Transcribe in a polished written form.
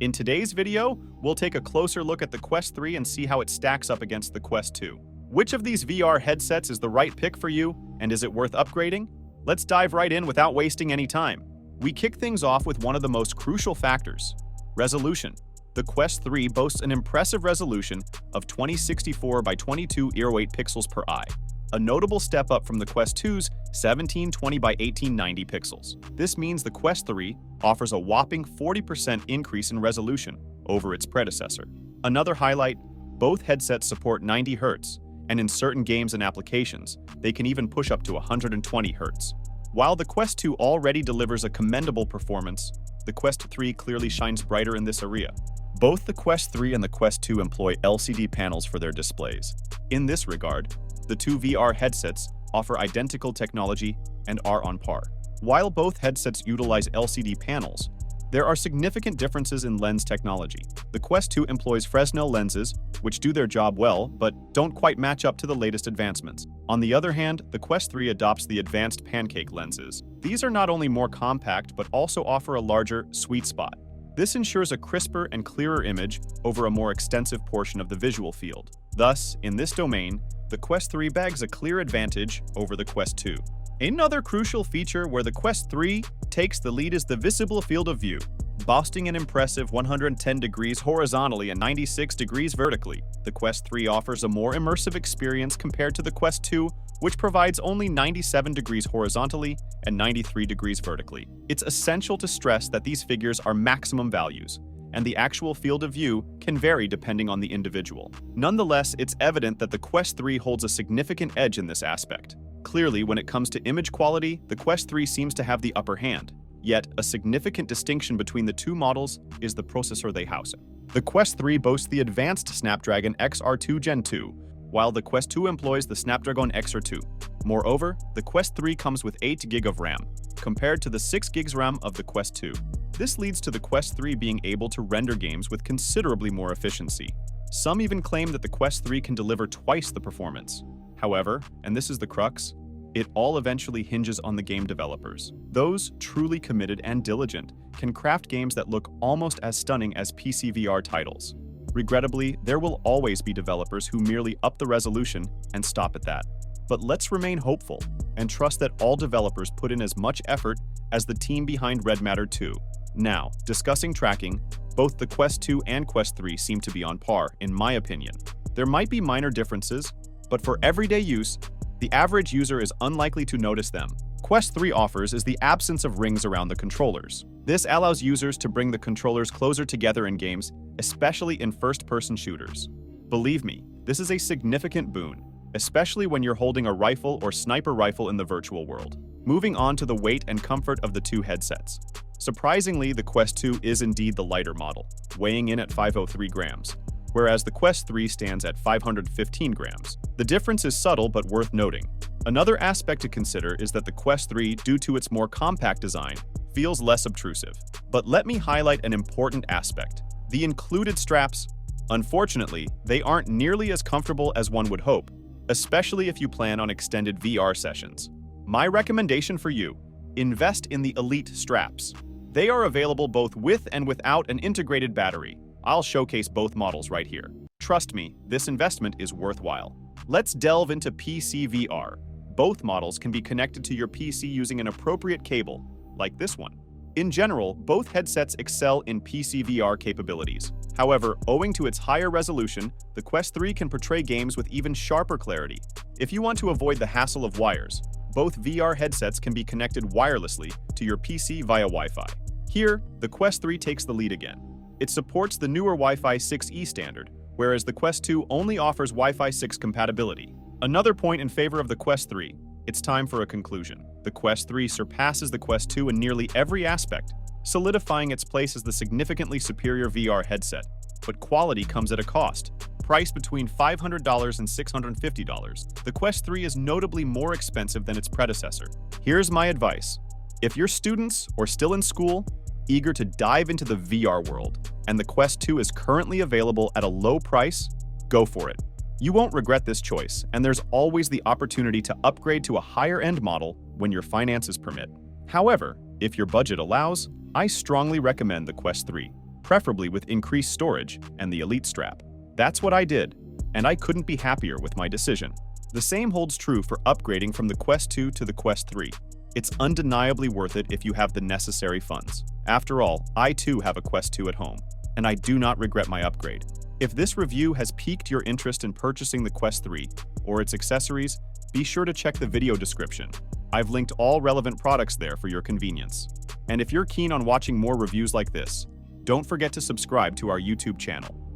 In today's video, we'll take a closer look at the Quest 3 and see how it stacks up against the Quest 2. Which of these VR headsets is the right pick for you, and is it worth upgrading? Let's dive right in without wasting any time. We kick things off with one of the most crucial factors: resolution. The Quest 3 boasts an impressive resolution of 2064 by 2208 pixels per eye, a notable step up from the Quest 2's 1720 by 1890 pixels. This means the Quest 3 offers a whopping 40% increase in resolution over its predecessor. Another highlight: both headsets support 90 Hz, and in certain games and applications, they can even push up to 120 Hz. While the Quest 2 already delivers a commendable performance, the Quest 3 clearly shines brighter in this area. Both the Quest 3 and the Quest 2 employ LCD panels for their displays. In this regard, the two VR headsets offer identical technology and are on par. While both headsets utilize LCD panels, there are significant differences in lens technology. The Quest 2 employs Fresnel lenses, which do their job well, but don't quite match up to the latest advancements. On the other hand, the Quest 3 adopts the advanced pancake lenses. These are not only more compact, but also offer a larger sweet spot. This ensures a crisper and clearer image over a more extensive portion of the visual field. Thus, in this domain, the Quest 3 bags a clear advantage over the Quest 2. Another crucial feature where the Quest 3 takes the lead is the visible field of view. Boasting an impressive 110 degrees horizontally and 96 degrees vertically, the Quest 3 offers a more immersive experience compared to the Quest 2, which provides only 97 degrees horizontally and 93 degrees vertically. It's essential to stress that these figures are maximum values, and the actual field of view can vary depending on the individual. Nonetheless, it's evident that the Quest 3 holds a significant edge in this aspect. Clearly, when it comes to image quality, the Quest 3 seems to have the upper hand. Yet, a significant distinction between the two models is the processor they house in. The Quest 3 boasts the advanced Snapdragon XR2 Gen 2, while the Quest 2 employs the Snapdragon XR2. Moreover, the Quest 3 comes with 8 GB of RAM, compared to the 6 GB RAM of the Quest 2. This leads to the Quest 3 being able to render games with considerably more efficiency. Some even claim that the Quest 3 can deliver twice the performance. However, and this is the crux, it all eventually hinges on the game developers. Those truly committed and diligent can craft games that look almost as stunning as PC VR titles. Regrettably, there will always be developers who merely up the resolution and stop at that. But let's remain hopeful and trust that all developers put in as much effort as the team behind Red Matter 2. Now, discussing tracking, both the Quest 2 and Quest 3 seem to be on par, in my opinion. There might be minor differences, but for everyday use, the average user is unlikely to notice them. Quest 3 offers is the absence of rings around the controllers. This allows users to bring the controllers closer together in games, especially in first-person shooters. Believe me, this is a significant boon, especially when you're holding a rifle or sniper rifle in the virtual world. Moving on to the weight and comfort of the two headsets. Surprisingly, the Quest 2 is indeed the lighter model, weighing in at 503 grams, whereas the Quest 3 stands at 515 grams. The difference is subtle but worth noting. Another aspect to consider is that the Quest 3, due to its more compact design, feels less obtrusive. But let me highlight an important aspect: the included straps. Unfortunately, they aren't nearly as comfortable as one would hope, especially if you plan on extended VR sessions. My recommendation for you: invest in the Elite straps. They are available both with and without an integrated battery. I'll showcase both models right here. Trust me, this investment is worthwhile. Let's delve into PC VR. Both models can be connected to your PC using an appropriate cable, like this one. In general, both headsets excel in PC VR capabilities. However, owing to its higher resolution, the Quest 3 can portray games with even sharper clarity. If you want to avoid the hassle of wires, both VR headsets can be connected wirelessly to your PC via Wi-Fi. Here, the Quest 3 takes the lead again. It supports the newer Wi-Fi 6E standard, whereas the Quest 2 only offers Wi-Fi 6 compatibility. Another point in favor of the Quest 3: it's time for a conclusion. The Quest 3 surpasses the Quest 2 in nearly every aspect, solidifying its place as the significantly superior VR headset. But quality comes at a cost. Priced between $500 and $650, the Quest 3 is notably more expensive than its predecessor. Here's my advice: if you're students or still in school, eager to dive into the VR world, and the Quest 2 is currently available at a low price, go for it. You won't regret this choice, and there's always the opportunity to upgrade to a higher-end model when your finances permit. However, if your budget allows, I strongly recommend the Quest 3. preferably with increased storage and the Elite strap. That's what I did, and I couldn't be happier with my decision. The same holds true for upgrading from the Quest 2 to the Quest 3. It's undeniably worth it if you have the necessary funds. After all, I too have a Quest 2 at home, and I do not regret my upgrade. If this review has piqued your interest in purchasing the Quest 3 or its accessories, be sure to check the video description. I've linked all relevant products there for your convenience. And if you're keen on watching more reviews like this, don't forget to subscribe to our YouTube channel.